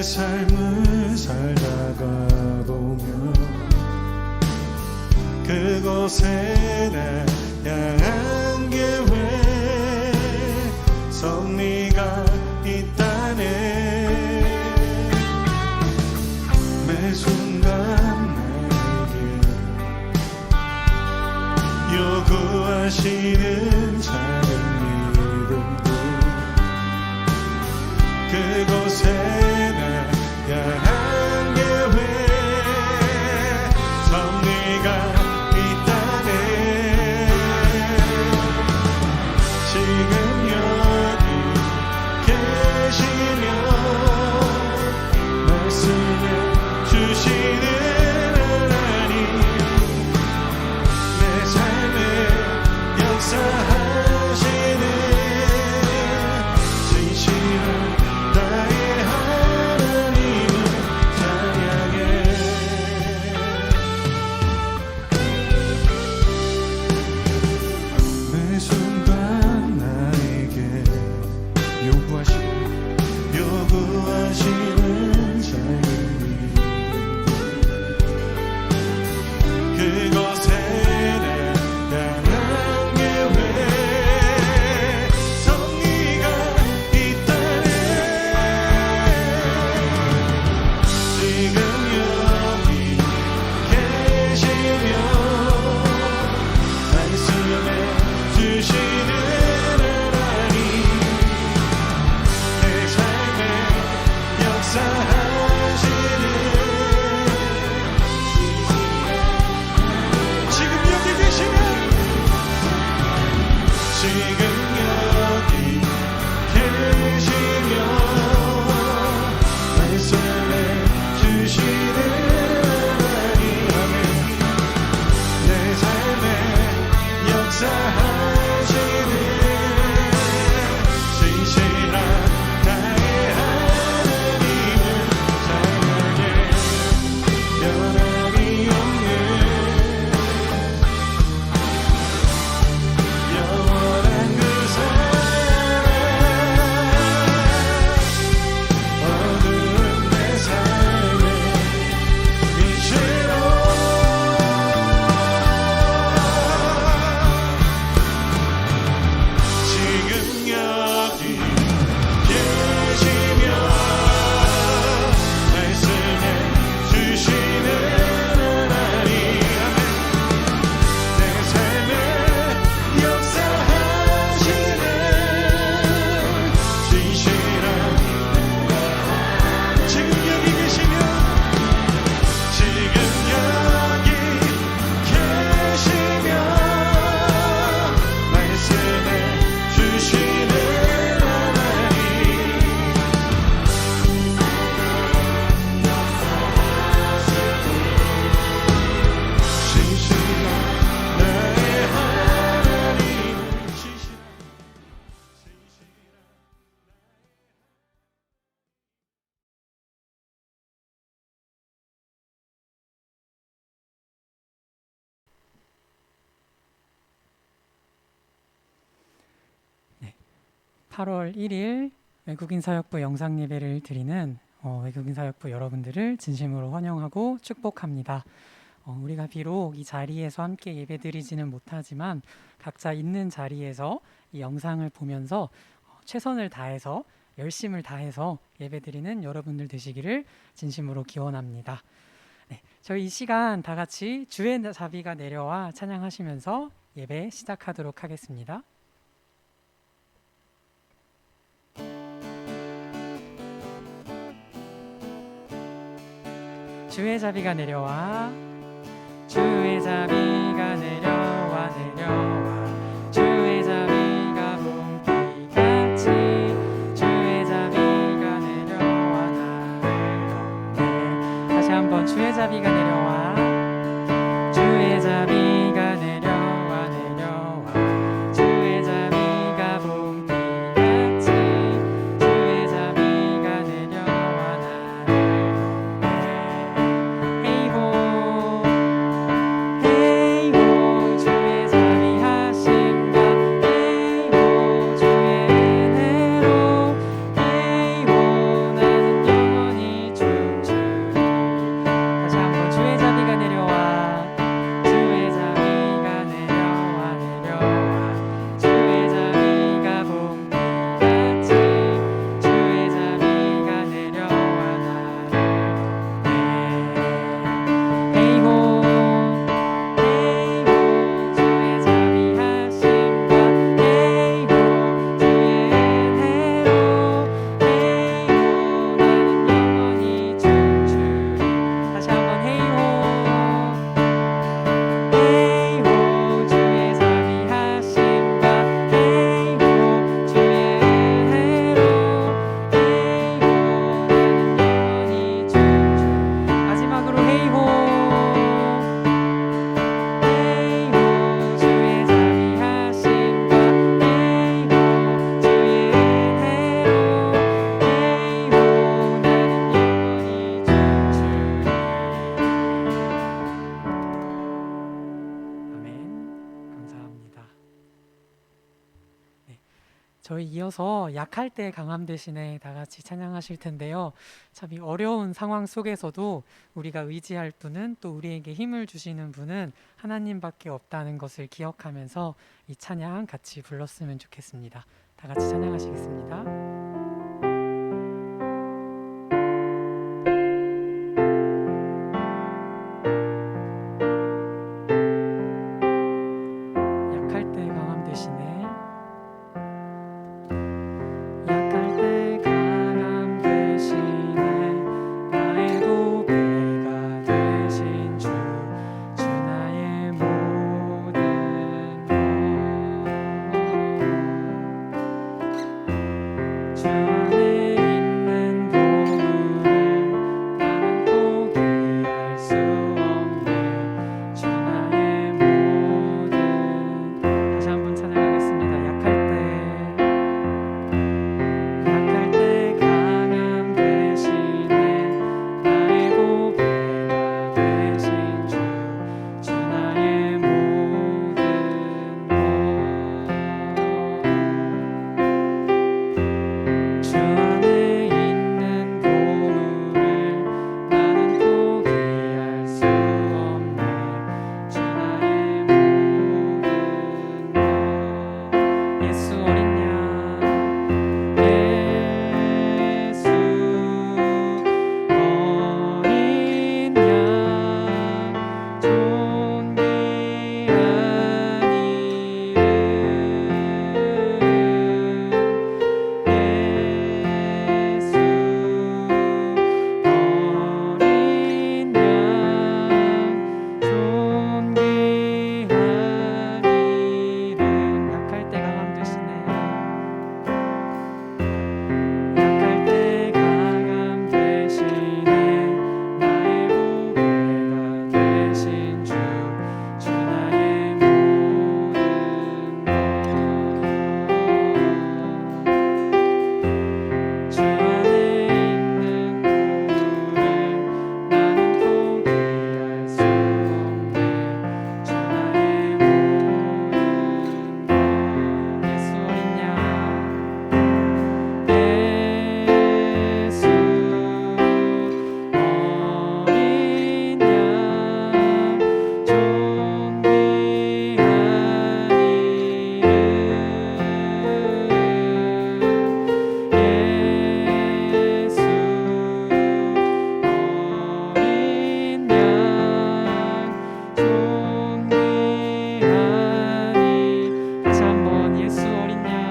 내 삶을 살다가 보면 그곳에 나 향한 계획 섭리가 있다네. 매 순간 나에게 요구하시는 작은 믿음들 그곳에 나 향한 계획 섭리가 있다네. 지금 여기 계시며 말씀해 주시는 하나님 내 삶에 역사하시는 진실한 나의 하나님을 찬양해. 매 순간 나에게 요구하시는 삶이 그곳에 나 향한 계획 섭리가 있다네. 지금 여기 계시며 말씀해 주시는 하나님 내 삶에 역사하시는 지금 여기 계시면 지금 여기 계시며 말씀해 주시는 하나님 내 삶에 역사하시는 진실한 나의 하나님을 찬양해. 변함이 없는 영원한 그 사랑 어두운 내 삶에 빛으로 지금 여기 계시며 말씀해 주시는 하나님 내 삶에 역사하시는 진실한 지금 여기 계시며 지금 여기 계시며 말씀해 주시는 하나님 진실한 나의 하나님 진실한 네, 8월 1일 외국인 사역부 영상 예배를 드리는 외국인 사역부 여러분들을 진심으로 환영하고 축복합니다. 우리가 비록 이 자리에서 함께 예배드리지는 못하지만 각자 있는 자리에서 이 영상을 보면서 최선을 다해서 열심을 다해서 예배드리는 여러분들 되시기를 진심으로 기원합니다. 네, 저희 이 시간 다 같이 주의 자비가 내려와 찬양하시면서 예배 시작하도록 하겠습니다. 주의 자비가 내려와 주의 자비가 내려와 내려와 주의 자비가 봄비같이 주의 자비가 내려와 나를 덮네. 다시 한번 주의 자비가 내려와 주의 자비가 내려와 내려와 주의 자비가 봄비같이 주의 자비가 내려와 나를 덮네. 헤이호 헤이호 주의 자비 하시 저희 이어서 약할 때 강함 대신에 다 같이 찬양하실 텐데요. 참 이 어려운 상황 속에서도 우리가 의지할 분은 또 우리에게 힘을 주시는 분은 하나님밖에 없다는 것을 기억하면서 이 찬양 같이 불렀으면 좋겠습니다. 다 같이 찬양하시겠습니다. 약할 때 강함 대신에 약할 때 강함 대신에 나의 보배가 되신 주, 주 나의 모든 것. 주 안에 있는 보물을 나는 포기할 수 없네. 주 나의 모든. 다시 한번 찬양하겠습니다. 약할 때 강함 대신에 나의 보배가 되신 주, 주 나의 모든 것. 주 안에 있는 보물을 나는 포기할 수 없네. 주 나의 모든 것. 예수 어린 양, 예수 어린 양, 존귀한 이름. 예수 어린 양, 존귀한 이름. 약할 때 강함 되시네. 약할 때 강함 대신에 나의 보배가 되신 주, 주 나의 모든 것. 주 안에 있는 보물을 나는 포기할 수 없네. 주 나의 모든 것. 예수 어린 양, 예수 어린 양, 존귀한 이름. 예수 어린 양, 존귀한 이름. 다시 한번 예수 어린 양,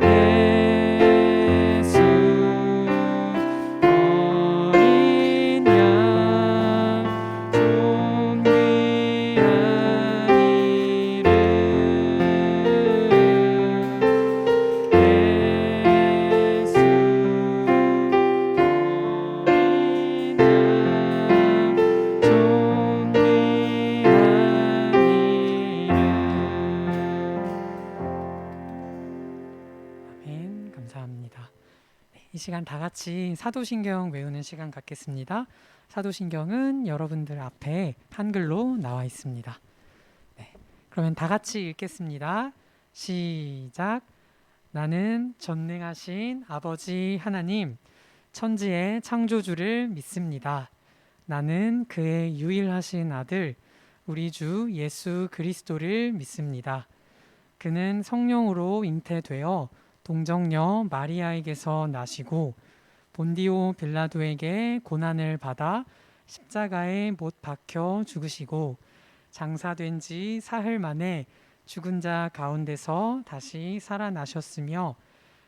예수 어린 양, 존귀한 이름. 예수 어린 양, 존귀한 이름. 아멘. 감사합니다. 이 시간 다 같이 사도신경 외우는 시간 갖겠습니다. 사도신경은 여러분들 앞에 한글로 나와 있습니다. 네, 그러면 다 같이 읽겠습니다. 시작. 나는 전능하신 아버지 하나님, 천지의 창조주를 믿습니다. 나는 그의 유일하신 아들, 우리 주 예수 그리스도를 믿습니다. 그는 성령으로 잉태되어 동정녀 마리아에게서 나시고 본디오 빌라도에게 고난을 받아 십자가에 못 박혀 죽으시고 장사된 지 사흘 만에 죽은 자 가운데서 다시 살아나셨으며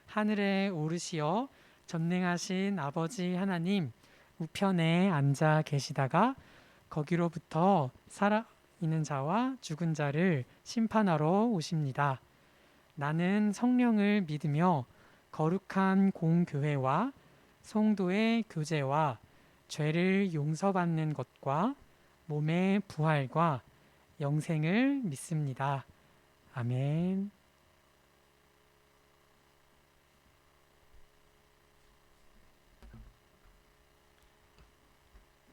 하늘에 오르시어 전능하신 아버지 하나님 우편에 앉아 계시다가 거기로부터 살아있는 자와 죽은 자를 심판하러 오십니다. 나는 성령을 믿으며 거룩한 공교회와 성도의 교제와 죄를 용서받는 것과 몸의 부활과 영생을 믿습니다. 아멘.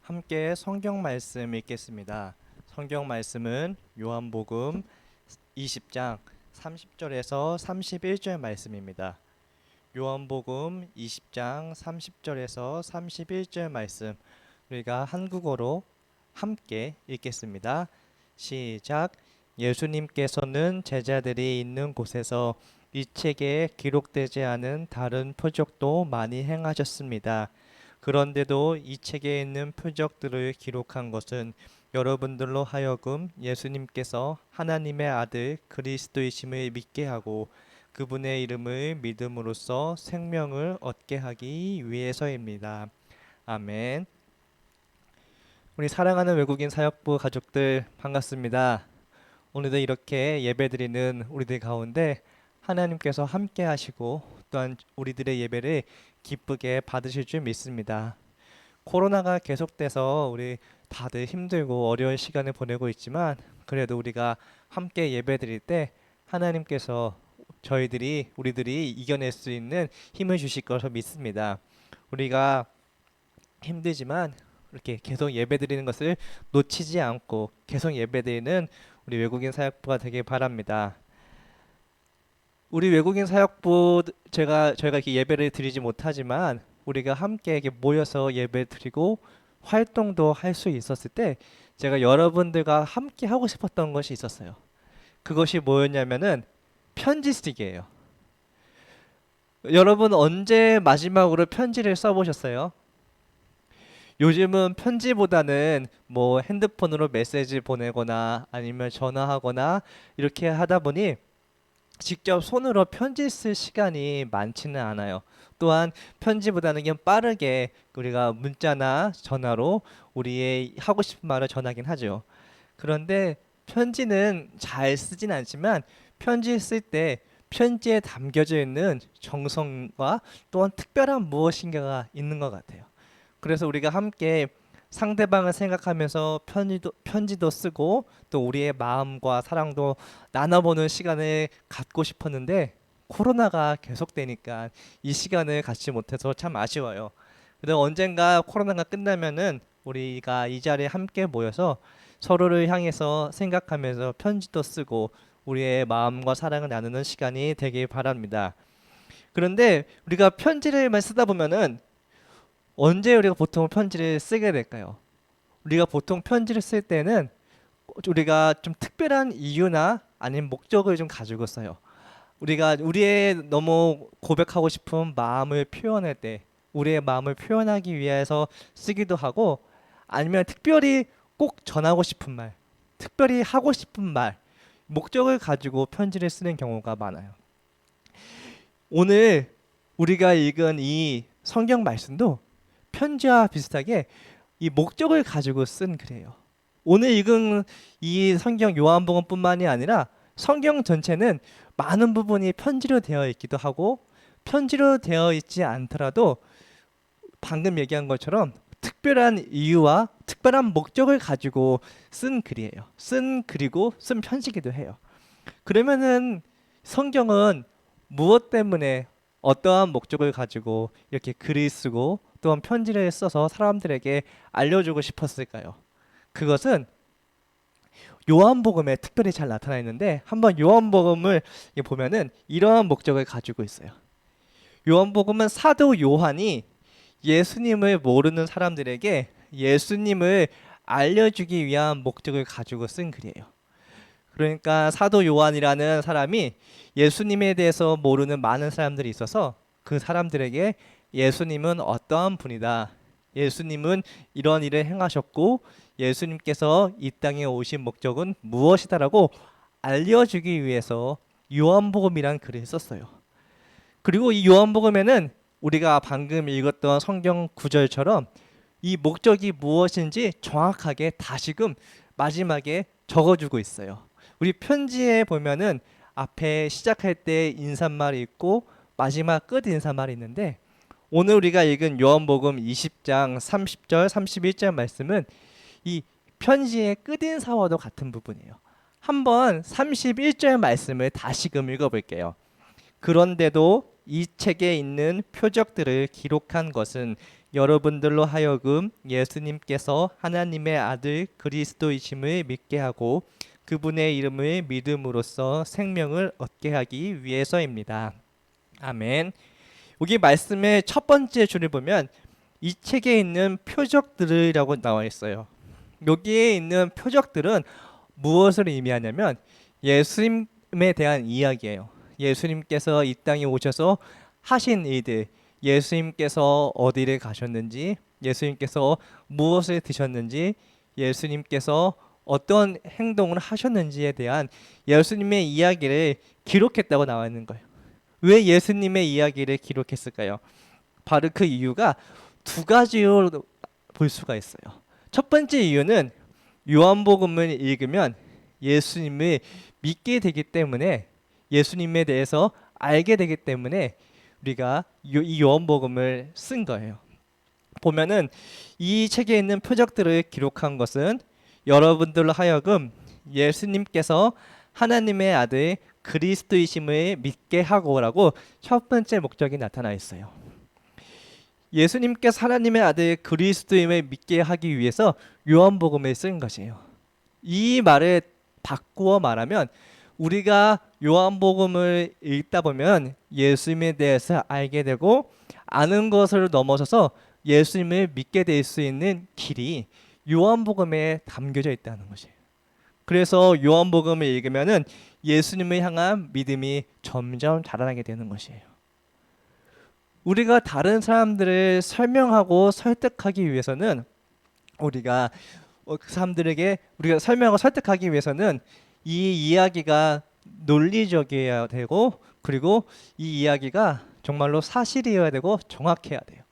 함께 성경 말씀 읽겠습니다. 성경 말씀은 요한복음 20장 30절에서 31절 말씀입니다. 요한복음 20장 30절에서 31절 말씀 우리가 한국어로 함께 읽겠습니다. 시작. 예수님께서는 제자들이 있는 곳에서 이 책에 기록되지 않은 다른 표적도 많이 행하셨습니다. 그런데도 이 책에 있는 표적들을 기록한 것은 여러분들로 하여금 예수님께서 하나님의 아들 그리스도이심을 믿게 하고 그분의 이름을 믿음으로써 생명을 얻게 하기 위해서입니다. 아멘. 우리 사랑하는 외국인 사역부 가족들 반갑습니다. 오늘도 이렇게 예배드리는 우리들 가운데 하나님께서 함께 하시고 또한 우리들의 예배를 기쁘게 받으실 줄 믿습니다. 코로나가 계속돼서 우리 다들 힘들고 어려운 시간을 보내고 있지만 그래도 우리가 함께 예배드릴 때 하나님께서 우리들이 이겨낼 수 있는 힘을 주실 것을 믿습니다. 우리가 힘들지만 이렇게 계속 예배드리는 것을 놓치지 않고 계속 예배드리는 우리 외국인 사역부가 되길 바랍니다. 우리 외국인 사역부 저희가 이렇게 예배를 드리지 못하지만 우리가 함께 이렇게 모여서 예배 드리고 활동도 할 수 있었을 때 제가 여러분들과 함께 하고 싶었던 것이 있었어요. 그것이 뭐였냐면은 편지 쓰기예요. 여러분 언제 마지막으로 편지를 써보셨어요? 요즘은 편지보다는 뭐 핸드폰으로 메시지 보내거나 아니면 전화하거나 이렇게 하다 보니 직접 손으로 편지 쓸 시간이 많지는 않아요. 또한 편지보다는 그냥 빠르게 우리가 문자나 전화로 우리의 하고 싶은 말을 전하긴 하죠. 그런데 편지는 잘 쓰진 않지만 편지 쓸 때 편지에 담겨져 있는 정성과 또한 특별한 무엇인가가 있는 것 같아요. 그래서 우리가 함께 상대방을 생각하면서 편지도 쓰고 또 우리의 마음과 사랑도 나눠보는 시간을 갖고 싶었는데 코로나가 계속되니까 이 시간을 갖지 못해서 참 아쉬워요. 그래도 언젠가 코로나가 끝나면은 우리가 이 자리에 함께 모여서 서로를 향해서 생각하면서 편지도 쓰고 우리의 마음과 사랑을 나누는 시간이 되길 바랍니다. 그런데 우리가 편지를만 쓰다 보면은 언제 우리가 보통 편지를 쓰게 될까요? 우리가 보통 편지를 쓸 때는 우리가 좀 특별한 이유나 아니면 목적을 좀 가지고 써요. 우리가 우리의 너무 고백하고 싶은 마음을 표현할 때 우리의 마음을 표현하기 위해서 쓰기도 하고 아니면 특별히 꼭 전하고 싶은 말, 특별히 하고 싶은 말, 목적을 가지고 편지를 쓰는 경우가 많아요. 오늘 우리가 읽은 이 성경 말씀도 편지와 비슷하게 이 목적을 가지고 쓴 글이에요. 오늘 읽은 이 성경 요한복음뿐만이 아니라 성경 전체는 많은 부분이 편지로 되어 있기도 하고 편지로 되어 있지 않더라도 방금 얘기한 것처럼 특별한 이유와 특별한 목적을 가지고 쓴 글이에요. 쓴 글이고 쓴 편지기도 해요. 그러면은 성경은 무엇 때문에 어떠한 목적을 가지고 이렇게 글을 쓰고 또한 편지를 써서 사람들에게 알려주고 싶었을까요? 그것은 요한복음에 특별히 잘 나타나 있는데 한번 요한복음을 보면은 이러한 목적을 가지고 있어요. 요한복음은 사도 요한이 예수님을 모르는 사람들에게 예수님을 알려주기 위한 목적을 가지고 쓴 글이에요. 그러니까 사도 요한이라는 사람이 예수님에 대해서 모르는 많은 사람들이 있어서 그 사람들에게 예수님은 어떠한 분이다. 예수님은 이런 일을 행하셨고 예수님께서 이 땅에 오신 목적은 무엇이다라고 알려주기 위해서 요한복음이란 글을 썼어요. 그리고 이 요한복음에는 우리가 방금 읽었던 성경 구절처럼 이 목적이 무엇인지 정확하게 다시금 마지막에 적어주고 있어요. 우리 편지에 보면은 앞에 시작할 때 인사말이 있고 마지막 끝 인사말이 있는데 오늘 우리가 읽은 요한복음 20장 30절 31절 말씀은 이 편지의 끝 인사와도 같은 부분이에요. 한번 31절 말씀을 다시금 읽어볼게요. 그런데도 이 책에 있는 표적들을 기록한 것은 여러분들로 하여금 예수님께서 하나님의 아들 그리스도이심을 믿게 하고 그분의 이름을 믿음으로써 생명을 얻게 하기 위해서입니다. 아멘. 여기 말씀의 첫 번째 줄을 보면 이 책에 있는 표적들이라고 나와 있어요. 여기에 있는 표적들은 무엇을 의미하냐면 예수님에 대한 이야기예요. 예수님께서 이 땅에 오셔서 하신 일들, 예수님께서 어디를 가셨는지, 예수님께서 무엇을 드셨는지, 예수님께서 어떤 행동을 하셨는지에 대한 예수님의 이야기를 기록했다고 나와 있는 거예요. 왜 예수님의 이야기를 기록했을까요? 바로 그 이유가 두 가지로 볼 수가 있어요. 첫 번째 이유는 요한복음을 읽으면 예수님을 믿게 되기 때문에, 예수님에 대해서 알게 되기 때문에 우리가 이 요한복음을 쓴 거예요. 보면은 이 책에 있는 표적들을 기록한 것은 여러분들로 하여금 예수님께서 하나님의 아들 그리스도이심을 믿게 하고라고 첫 번째 목적이 나타나 있어요. 예수님께서 하나님의 아들 그리스도임을 믿게 하기 위해서 요한복음을 쓴 것이에요. 이 말을 바꾸어 말하면 우리가 요한복음을 읽다 보면 예수님에 대해서 알게 되고, 아는 것을 넘어서서 예수님을 믿게 될 수 있는 길이 요한복음에 담겨져 있다는 것이에요. 그래서 요한복음을 읽으면은 예수님을 향한 믿음이 점점 자라나게 되는 것이에요. 우리가 다른 사람들을 설명하고 설득하기 위해서는 우리가 그 사람들에게 우리가 설명하고 설득하기 위해서는 이 이야기가 논리적이어야 되고, 그리고 이 이야기가 정말로 사실이어야 되고 정확해야 돼요.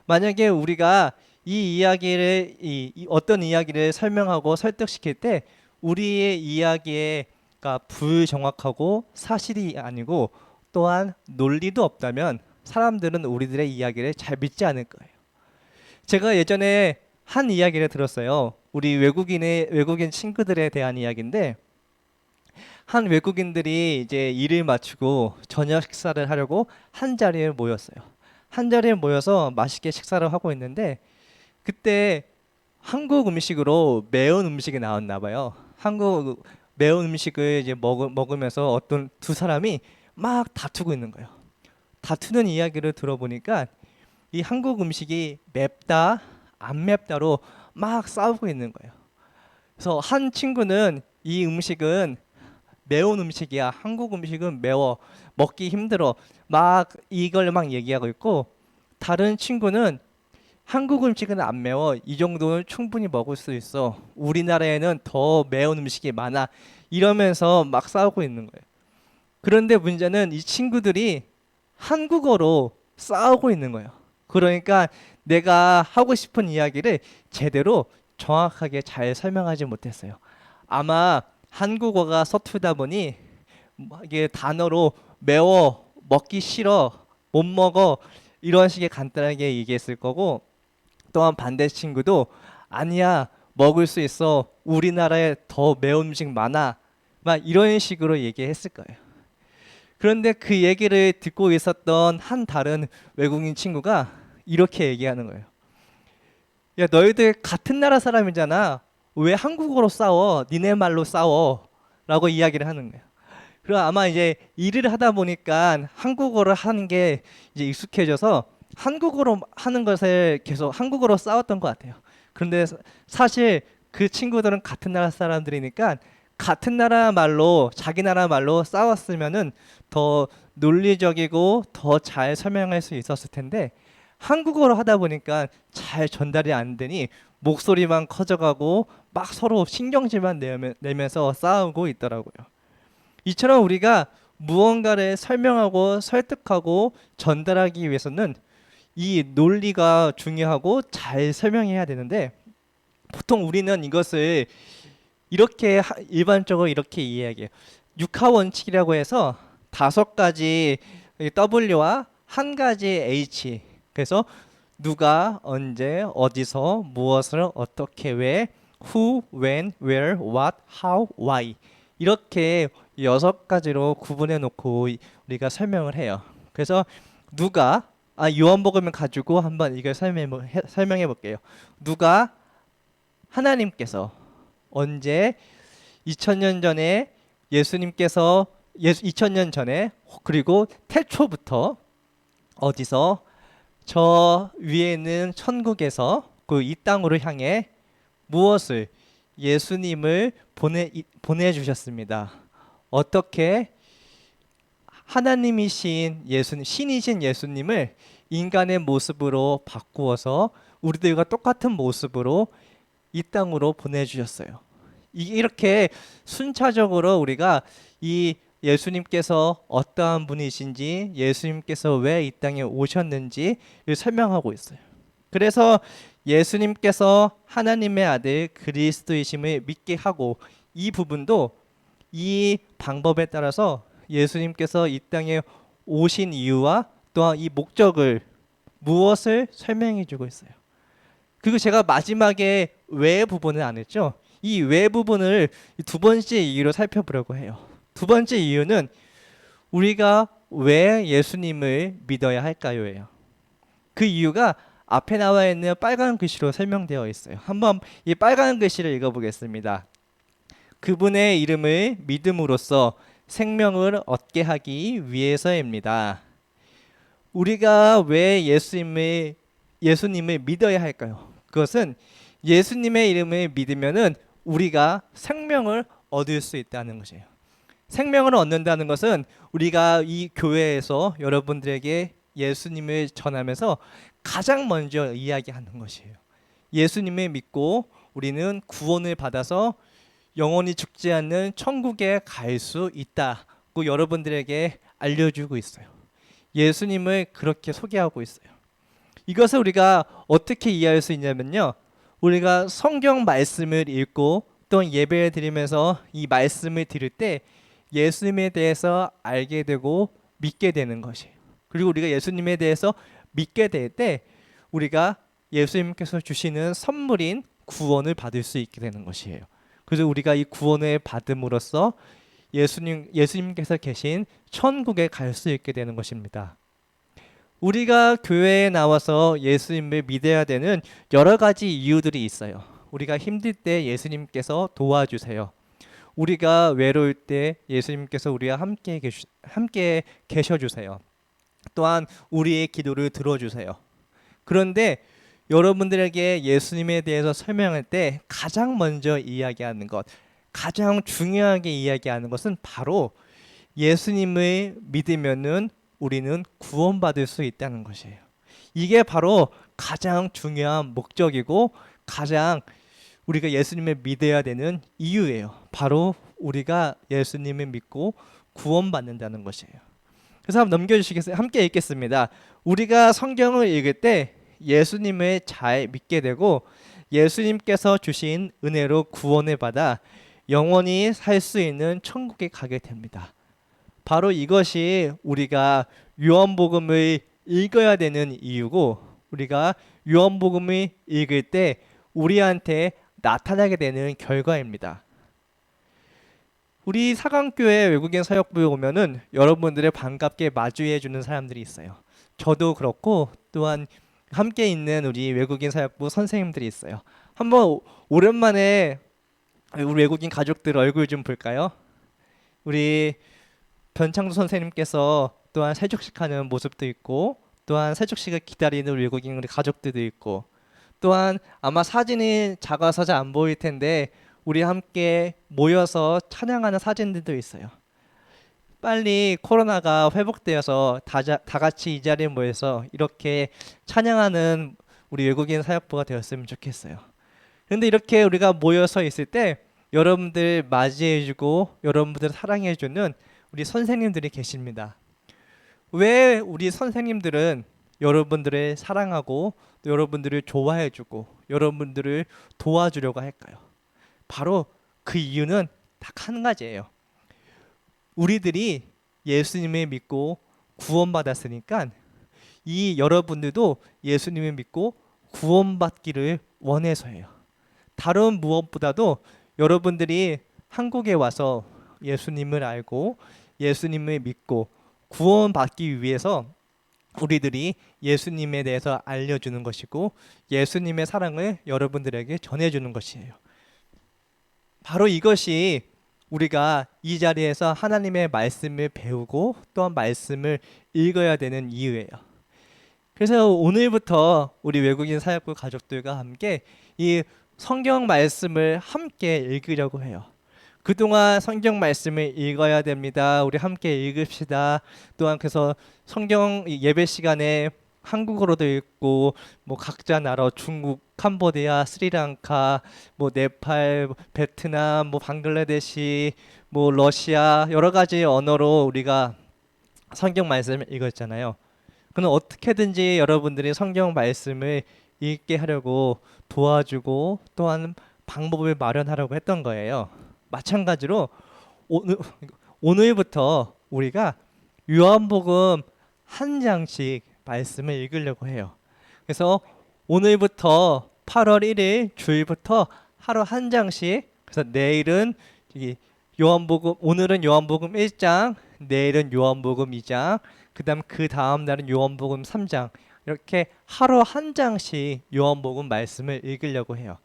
만약에 우리가 이 이야기를 어떤 이야기를 설명하고 설득시킬 때 우리의 이야기가 불정확하고 사실이 아니고 또한 논리도 없다면 사람들은 우리들의 이야기를 잘 믿지 않을 거예요. 제가 예전에 한 이야기를 들었어요. 우리 외국인 친구들에 대한 이야기인데, 한 외국인들이 이제 일을 마치고 저녁 식사를 하려고 한 자리에 모였어요. 한 자리에 모여서 맛있게 식사를 하고 있는데 그때 한국 음식으로 매운 음식이 나왔나 봐요. 한국 매운 음식을 이제 먹으면서 어떤 두 사람이 막 다투고 있는 거예요. 다투는 이야기를 들어보니까 이 한국 음식이 맵다, 안 맵다로 막 싸우고 있는 거예요. 그래서 한 친구는 이 음식은 매운 음식이야, 한국 음식은 매워, 먹기 힘들어, 막 이걸 막 얘기하고 있고, 다른 친구는 한국 음식은 안 매워, 이 정도는 충분히 먹을 수 있어, 우리나라에는 더 매운 음식이 많아, 이러면서 막 싸우고 있는 거예요. 그런데 문제는 이 친구들이 한국어로 싸우고 있는 거예요. 그러니까 내가 하고 싶은 이야기를 제대로 정확하게 잘 설명하지 못했어요. 아마 한국어가 서툴다 보니 이게 단어로 매워, 먹기 싫어, 못 먹어, 이런 식의 간단하게 얘기했을 거고, 또한 반대 친구도 아니야, 먹을 수 있어, 우리나라에 더 매운 음식 많아, 막 이런 식으로 얘기했을 거예요. 그런데 그 얘기를 듣고 있었던 한 다른 외국인 친구가 이렇게 얘기하는 거예요. 야, 너희들 같은 나라 사람이잖아, 왜 한국어로 싸워? 니네 말로 싸워, 라고 이야기를 하는 거예요. 그리고 아마 이제 일을 하다 보니까 한국어를 하는 게 이제 익숙해져서 한국어로 하는 것을 계속 한국어로 싸웠던 것 같아요. 그런데 사실 그 친구들은 같은 나라 사람들이니까 같은 나라 말로, 자기 나라 말로 싸웠으면은 더 논리적이고 더 잘 설명할 수 있었을 텐데, 한국어로 하다 보니까 잘 전달이 안 되니 목소리만 커져가고 막 서로 신경질만 내면서 싸우고 있더라고요. 이처럼 우리가 무언가를 설명하고 설득하고 전달하기 위해서는 이 논리가 중요하고 잘 설명해야 되는데, 보통 우리는 이것을 이렇게 일반적으로 이렇게 이해해요. 육하 원칙이라고 해서 5가지 W와 1가지 H, 그래서 누가, 언제, 어디서, 무엇을, 어떻게, 왜, who, when, where, what, how, why, 이렇게 6가지로 구분해 놓고 우리가 설명을 해요. 그래서 누가, 요한복음을 가지고 한번 이걸 설명해 볼게요. 누가, 하나님께서, 언제, 2000년 전에 예수님께서 2000년 전에 그리고 태초부터 어디서 저 위에 있는 천국에서 그 이 땅으로 향해 무엇을 예수님을 보내주셨습니다. 어떻게 하나님이신 예수님, 신이신 예수님을 인간의 모습으로 바꾸어서 우리들과 똑같은 모습으로 이 땅으로 보내주셨어요. 이렇게 순차적으로 우리가 이 예수님께서 어떠한 분이신지, 예수님께서 왜 이 땅에 오셨는지 설명하고 있어요. 그래서 예수님께서 하나님의 아들 그리스도이심을 믿게 하고, 이 부분도 이 방법에 따라서 예수님께서 이 땅에 오신 이유와 또한 이 목적을 무엇을 설명해 주고 있어요. 그리고 제가 마지막에 왜 부분을 안 했죠. 이 왜 부분을 두 번째 이유로 살펴보려고 해요. 두 번째 이유는 우리가 왜 예수님을 믿어야 할까요예요. 그 이유가 앞에 나와 있는 빨간 글씨로 설명되어 있어요. 한번 이 빨간 글씨를 읽어보겠습니다. 그분의 이름을 믿음으로써 생명을 얻게 하기 위해서입니다. 우리가 왜 예수님을 믿어야 할까요? 그것은 예수님의 이름을 믿으면은 우리가 생명을 얻을 수 있다는 것이에요. 생명을 얻는다는 것은 우리가 이 교회에서 여러분들에게 예수님을 전하면서 가장 먼저 이야기하는 것이에요. 예수님을 믿고 우리는 구원을 받아서 영원히 죽지 않는 천국에 갈 수 있다고 여러분들에게 알려주고 있어요. 예수님을 그렇게 소개하고 있어요. 이것을 우리가 어떻게 이해할 수 있냐면요, 우리가 성경 말씀을 읽고 또 예배를 드리면서 이 말씀을 들을 때 예수님에 대해서 알게 되고 믿게 되는 것이에요. 그리고 우리가 예수님에 대해서 믿게 될 때 우리가 예수님께서 주시는 선물인 구원을 받을 수 있게 되는 것이에요. 그래서 우리가 이 구원을 받음으로써 예수님께서 계신 천국에 갈 수 있게 되는 것입니다. 우리가 교회에 나와서 예수님을 믿어야 되는 여러 가지 이유들이 있어요. 우리가 힘들 때 예수님께서 도와주세요. 우리가 외로울 때 예수님께서 우리와 함께 계셔주세요. 또한 우리의 기도를 들어주세요. 그런데 여러분들에게 예수님에 대해서 설명할 때 가장 먼저 이야기하는 것, 가장 중요하게 이야기하는 것은 바로 예수님을 믿으면은 우리는 구원받을 수 있다는 것이에요. 이게 바로 가장 중요한 목적이고 가장 우리가 예수님을 믿어야 되는 이유예요. 바로 우리가 예수님을 믿고 구원받는다는 것이에요. 그래서 한번 넘겨주시겠어요? 함께 읽겠습니다. 우리가 성경을 읽을 때 예수님을 잘 믿게 되고 예수님께서 주신 은혜로 구원을 받아 영원히 살 수 있는 천국에 가게 됩니다. 바로 이것이 우리가 요한복음을 읽어야 되는 이유고, 우리가 요한복음을 읽을 때 우리한테 나타나게 되는 결과입니다. 우리 사강교회 외국인 사역부에 오면은 여러분들을 반갑게 마주해 주는 사람들이 있어요. 저도 그렇고 또한 함께 있는 우리 외국인 사역부 선생님들이 있어요. 한번 오랜만에 우리 외국인 가족들 얼굴 좀 볼까요? 우리 변창수 선생님께서 또한 세족식 하는 모습도 있고, 또한 세족식을 기다리는 외국인 우리 가족들도 있고, 또한 아마 사진이 작아서 잘 안 보일 텐데 우리 함께 모여서 찬양하는 사진들도 있어요. 빨리 코로나가 회복되어서 다 같이 이 자리에 모여서 이렇게 찬양하는 우리 외국인 사역부가 되었으면 좋겠어요. 그런데 이렇게 우리가 모여서 있을 때 여러분들 맞이해주고 여러분들 사랑해주는 우리 선생님들이 계십니다. 왜 우리 선생님들은 여러분들을 사랑하고 또 여러분들을 좋아해주고 여러분들을 도와주려고 할까요? 바로 그 이유는 딱 한 가지예요. 우리들이 예수님을 믿고 구원받았으니까 이 여러분들도 예수님을 믿고 구원받기를 원해서예요. 다른 무엇보다도 여러분들이 한국에 와서 예수님을 알고 예수님을 믿고 구원받기 위해서 우리들이 예수님에 대해서 알려주는 것이고 예수님의 사랑을 여러분들에게 전해주는 것이에요. 바로 이것이 우리가 이 자리에서 하나님의 말씀을 배우고 또한 말씀을 읽어야 되는 이유예요. 그래서 오늘부터 우리 외국인 사역부 가족들과 함께 이 성경 말씀을 함께 읽으려고 해요. 그동안 성경 말씀을 읽어야 됩니다. 우리 함께 읽읍시다. 또한 그래서 성경 예배 시간에 한국어로도 읽고 뭐 각자 나라 중국, 캄보디아, 스리랑카, 뭐 네팔, 베트남, 뭐 방글라데시, 뭐 러시아 여러 가지 언어로 우리가 성경 말씀을 읽었잖아요. 그는 어떻게든지 여러분들이 성경 말씀을 읽게 하려고 도와주고 또한 방법을 마련하려고 했던 거예요. 마찬가지로 오늘부터 우리가 요한복음 한 장씩 말씀을 읽으려고 해요. 그래서 오늘부터 8월 1일 주일부터 하루 한 장씩, 그래서 내일은 요한복음, 오늘은 요한복음 1장, 내일은 요한복음 2장, 그 다음 날은 요한복음 3장, 이렇게 하루 한 장씩 요한복음 말씀을 읽으려고 해요.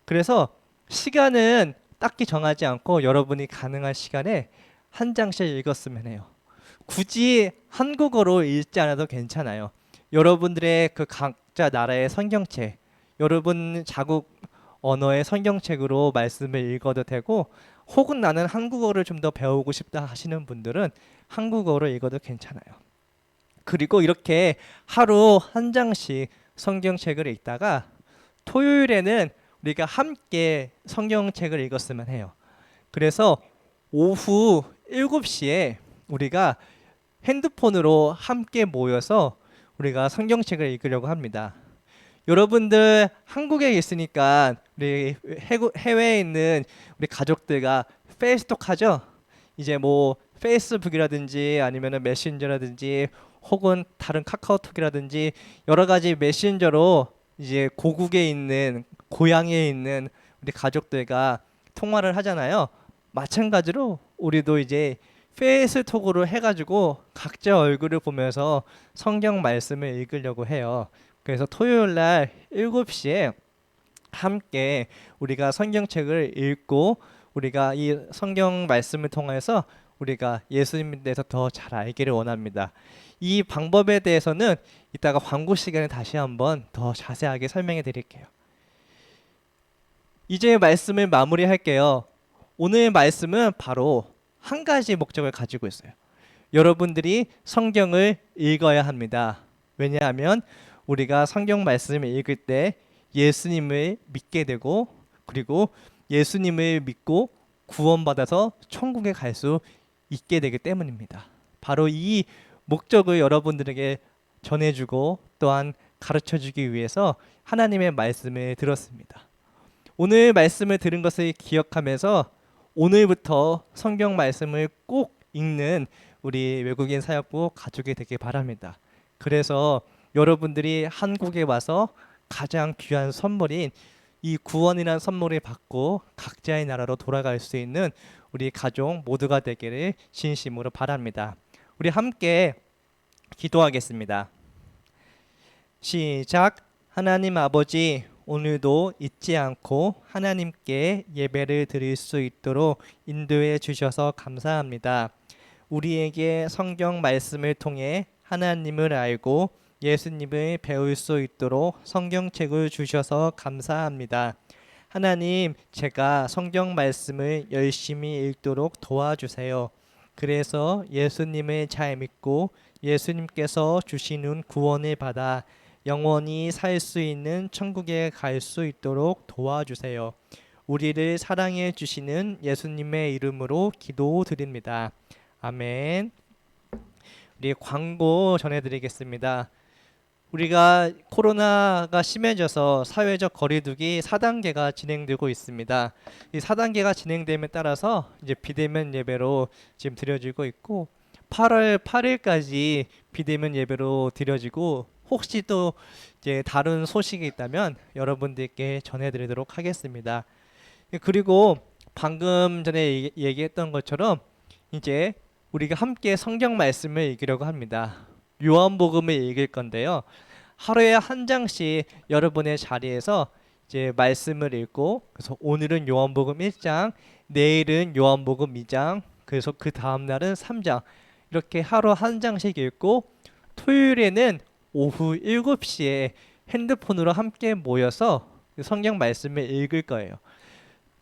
그래서 시간은 딱히 정하지 않고 여러분이 가능한 시간에 한 장씩 읽었으면 해요. 굳이 한국어로 읽지 않아도 괜찮아요. 여러분들의 그 각자 나라의 성경책, 여러분 자국 언어의 성경책으로 말씀을 읽어도 되고, 혹은 나는 한국어를 좀 더 배우고 싶다 하시는 분들은 한국어로 읽어도 괜찮아요. 그리고 이렇게 하루 한 장씩 성경책을 읽다가 토요일에는 우리가 함께 성경책을 읽었으면 해요. 그래서 오후 7시에 우리가 핸드폰으로 함께 모여서 우리가 성경책을 읽으려고 합니다. 여러분들 한국에 있으니까 우리 해외에 있는 우리 가족들과 페이스톡 하죠? 이제 뭐 페이스북이라든지 아니면은 메신저라든지 혹은 다른 카카오톡이라든지 여러 가지 메신저로 이제 고국에 있는 고향에 있는 우리 가족들과 통화를 하잖아요. 마찬가지로 우리도 이제 페이스톡으로 해가지고 각자 얼굴을 보면서 성경 말씀을 읽으려고 해요. 그래서 토요일 날 7시에 함께 우리가 성경책을 읽고 우리가 이 성경 말씀을 통해서 우리가 예수님에 대해서 더 잘 알기를 원합니다. 이 방법에 대해서는 이따가 광고 시간에 다시 한번 더 자세하게 설명해 드릴게요. 이제 말씀을 마무리할게요. 오늘 말씀은 바로 한 가지 목적을 가지고 있어요. 여러분들이 성경을 읽어야 합니다. 왜냐하면 우리가 성경 말씀을 읽을 때 예수님을 믿게 되고, 그리고 예수님을 믿고 구원받아서 천국에 갈 수 있게 되기 때문입니다. 바로 이 목적을 여러분들에게 전해주고 또한 가르쳐주기 위해서 하나님의 말씀을 들었습니다. 오늘 말씀을 들은 것을 기억하면서 오늘부터 성경 말씀을 꼭 읽는 우리 외국인 사역부 가족이 되길 바랍니다. 그래서 여러분들이 한국에 와서 가장 귀한 선물인 이 구원이라는 선물을 받고 각자의 나라로 돌아갈 수 있는 우리 가족 모두가 되기를 진심으로 바랍니다. 우리 함께 기도하겠습니다. 시작. 하나님 아버지, 오늘도 잊지 않고 하나님께 예배를 드릴 수 있도록 인도해 주셔서 감사합니다. 우리에게 성경 말씀을 통해 하나님을 알고 예수님을 배울 수 있도록 성경책을 주셔서 감사합니다. 하나님, 제가 성경 말씀을 열심히 읽도록 도와주세요. 그래서 예수님을 잘 믿고 예수님께서 주시는 구원을 받아 영원히 살 수 있는 천국에 갈 수 있도록 도와주세요. 우리를 사랑해 주시는 예수님의 이름으로 기도드립니다. 아멘. 우리 광고 전해드리겠습니다. 우리가 코로나가 심해져서 사회적 거리두기 4단계가 진행되고 있습니다. 이 4단계가 진행됨에 따라서 이제 비대면 예배로 지금 드려지고 있고 8월 8일까지 비대면 예배로 드려지고, 혹시 또 이제 다른 소식이 있다면 여러분들께 전해드리도록 하겠습니다. 그리고 방금 전에 얘기했던 것처럼 이제 우리가 함께 성경 말씀을 읽으려고 합니다. 요한복음을 읽을 건데요. 하루에 한 장씩 여러분의 자리에서 이제 말씀을 읽고, 그래서 오늘은 요한복음 1장, 내일은 요한복음 2장, 그래서 그 다음 날은 3장 이렇게 하루 한 장씩 읽고 토요일에는 오후 7시에 핸드폰으로 함께 모여서 성경 말씀을 읽을 거예요.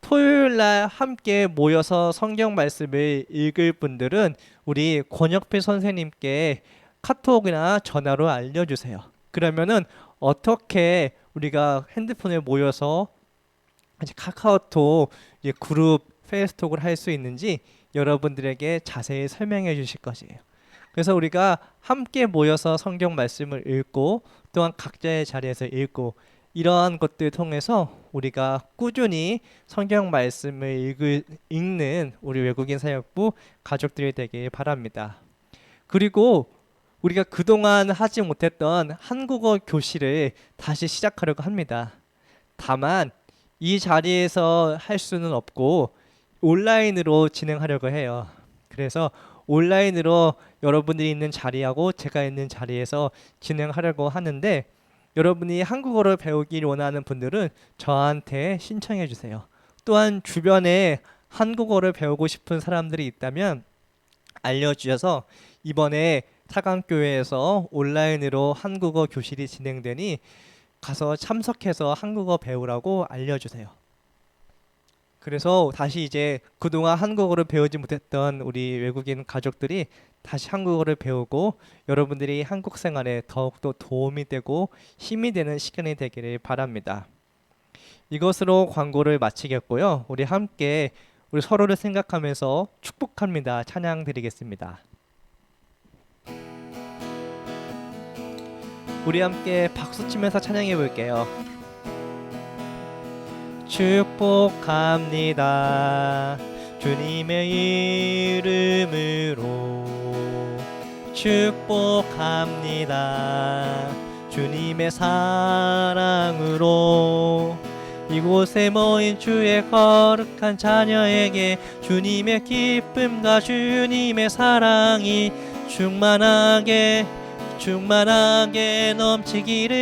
토요일 날 함께 모여서 성경 말씀을 읽을 분들은 우리 권혁필 선생님께 카톡이나 전화로 알려주세요. 그러면은 어떻게 우리가 핸드폰에 모여서 이제 카카오톡 이제 그룹 페이스톡을 할 수 있는지 여러분들에게 자세히 설명해 주실 것이에요. 그래서 우리가 함께 모여서 성경 말씀을 읽고 또한 각자의 자리에서 읽고 이러한 것들을 통해서 우리가 꾸준히 성경 말씀을 읽는 우리 외국인 사역부 가족들이 되길 바랍니다. 그리고 우리가 그동안 하지 못했던 한국어 교실을 다시 시작하려고 합니다. 다만 이 자리에서 할 수는 없고 온라인으로 진행하려고 해요. 그래서 온라인으로 여러분들이 있는 자리하고 제가 있는 자리에서 진행하려고 하는데 여러분이 한국어를 배우길 원하는 분들은 저한테 신청해 주세요. 또한 주변에 한국어를 배우고 싶은 사람들이 있다면 알려주셔서 이번에 사강교회에서 온라인으로 한국어 교실이 진행되니 가서 참석해서 한국어 배우라고 알려주세요. 그래서 다시 이제 그동안 한국어를 배우지 못했던 우리 외국인 가족들이 다시 한국어를 배우고 여러분들이 한국 생활에 더욱더 도움이 되고 힘이 되는 시간이 되기를 바랍니다. 이것으로 광고를 마치겠고요. 우리 함께 우리 서로를 생각하면서 축복합니다. 찬양 드리겠습니다. 우리 함께 박수치면서 찬양해 볼게요. 축복합니다. 주님의 이름으로 축복합니다. 주님의 사랑으로 이곳에 모인 주의 거룩한 자녀에게 주님의 기쁨과 주님의 사랑이 충만하게 넘치기를.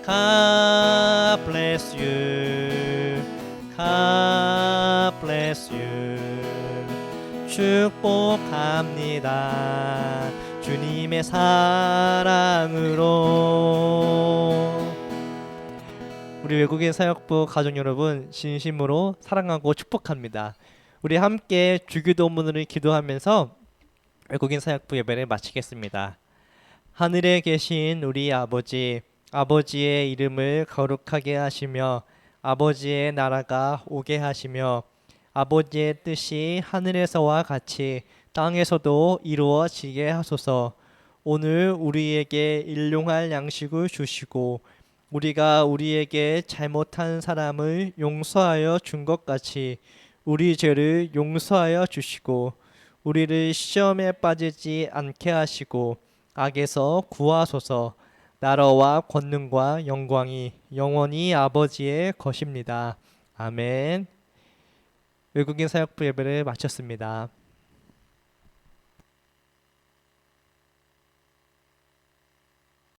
God bless you. God bless you. 축복합니다. 주님의 사랑으로. 우리 외국인 사역부 가족 여러분 진심으로 사랑하고 축복합니다. 우리 함께 주기도문을 기도하면서 외국인 사역부 예배를 마치겠습니다. 하늘에 계신 우리 아버지, 아버지의 이름을 거룩하게 하시며 아버지의 나라가 오게 하시며 아버지의 뜻이 하늘에서와 같이 땅에서도 이루어지게 하소서. 오늘 우리에게 일용할 양식을 주시고 우리가 우리에게 잘못한 사람을 용서하여 준 것 같이 우리 죄를 용서하여 주시고 우리를 시험에 빠지지 않게 하시고 악에서 구하소서. 나라와 권능과 영광이 영원히 아버지의 것입니다. 아멘. 외국인 사역부 예배를 마쳤습니다.